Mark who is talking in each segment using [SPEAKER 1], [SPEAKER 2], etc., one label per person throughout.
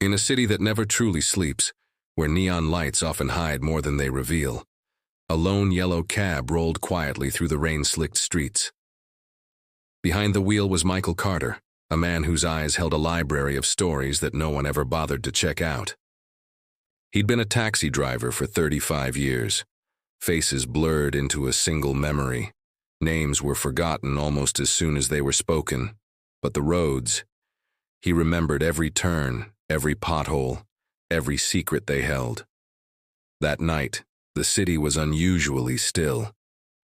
[SPEAKER 1] In a city that never truly sleeps, where neon lights often hide more than they reveal, a lone yellow cab rolled quietly through the rain-slicked streets. Behind the wheel was Michael Carter, a man whose eyes held a library of stories that no one ever bothered to check out. He'd been a taxi driver for 35 years, faces blurred into a single memory. Names were forgotten almost as soon as they were spoken, but the roads, he remembered every turn, every pothole, every secret they held. That night, the city was unusually still.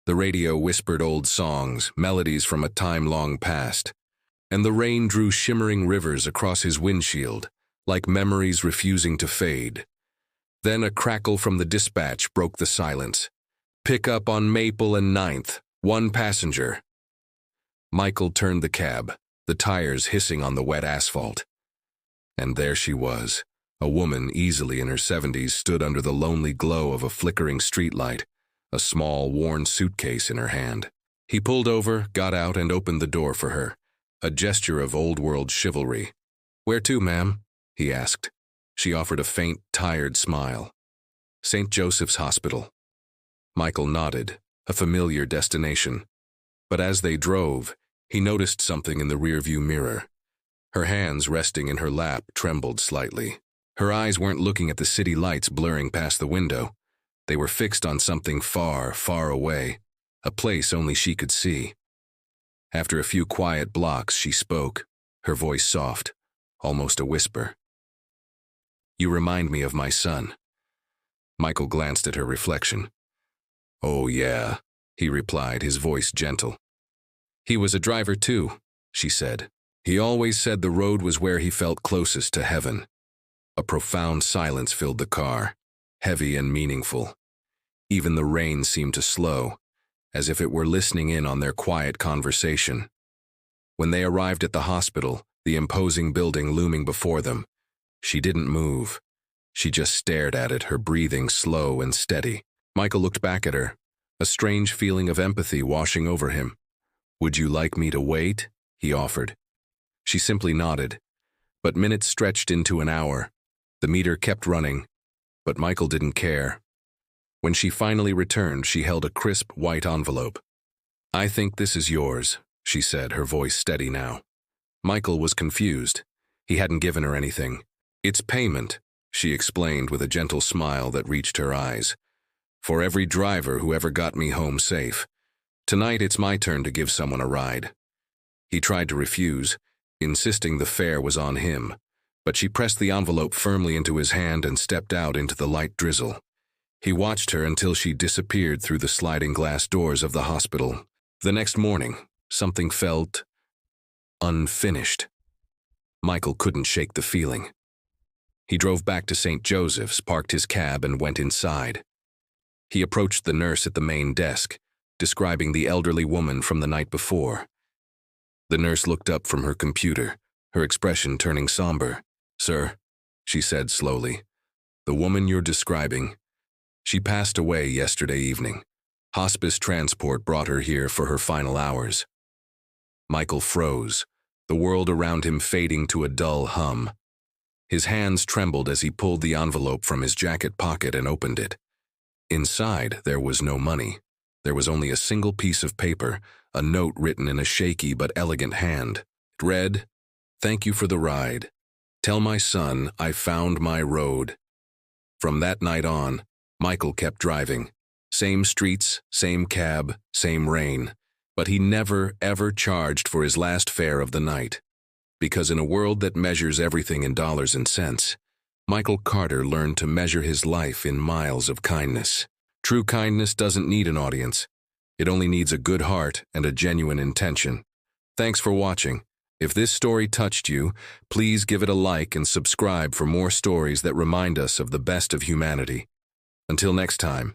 [SPEAKER 1] The radio whispered old songs, melodies from a time long past, and the rain drew shimmering rivers across his windshield, like memories refusing to fade. Then a crackle from the dispatch broke the silence. "Pick up on Maple and 9th, 1 passenger." Michael turned the cab, the tires hissing on the wet asphalt. And there she was. A woman easily in her 70s stood under the lonely glow of a flickering streetlight, a small, worn suitcase in her hand. He pulled over, got out, and opened the door for her, a gesture of old-world chivalry. "Where to, ma'am?" he asked. She offered a faint, tired smile. "St. Joseph's Hospital." Michael nodded, a familiar destination. But as they drove, he noticed something in the rearview mirror. Her hands resting in her lap trembled slightly. Her eyes weren't looking at the city lights blurring past the window. They were fixed on something far, far away, a place only she could see. After a few quiet blocks, she spoke, her voice soft, almost a whisper. "You remind me of my son." Michael glanced at her reflection. "Oh, yeah," he replied, his voice gentle. "He was a driver too," she said. "He always said the road was where he felt closest to heaven." A profound silence filled the car, heavy and meaningful. Even the rain seemed to slow, as if it were listening in on their quiet conversation. When they arrived at the hospital, the imposing building looming before them, she didn't move. She just stared at it, her breathing slow and steady. Michael looked back at her, a strange feeling of empathy washing over him. "Would you like me to wait?" he offered. She simply nodded, but minutes stretched into an hour. The meter kept running, but Michael didn't care. When she finally returned, she held a crisp white envelope. "I think this is yours," she said, her voice steady now. Michael was confused. He hadn't given her anything. "It's payment," she explained with a gentle smile that reached her eyes. "For every driver who ever got me home safe. Tonight it's my turn to give someone a ride." He tried to refuse, insisting the fare was on him, but she pressed the envelope firmly into his hand and stepped out into the light drizzle. He watched her until she disappeared through the sliding glass doors of the hospital. The next morning, something felt unfinished. Michael couldn't shake the feeling. He drove back to St. Joseph's, parked his cab, and went inside. He approached the nurse at the main desk, describing the elderly woman from the night before. The nurse looked up from her computer, her expression turning somber. "Sir," she said slowly, "the woman you're describing, she passed away yesterday evening. Hospice transport brought her here for her final hours." Michael froze, the world around him fading to a dull hum. His hands trembled as he pulled the envelope from his jacket pocket and opened it. Inside, there was no money. There was only a single piece of paper, a note written in a shaky but elegant hand. It read, "Thank you for the ride. Tell my son I found my road." From that night on, Michael kept driving. Same streets, same cab, same rain. But he never, ever charged for his last fare of the night. Because in a world that measures everything in dollars and cents, Michael Carter learned to measure his life in miles of kindness. True kindness doesn't need an audience. It only needs a good heart and a genuine intention. Thanks for watching. If this story touched you, please give it a like and subscribe for more stories that remind us of the best of humanity. Until next time,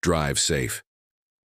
[SPEAKER 1] drive safe.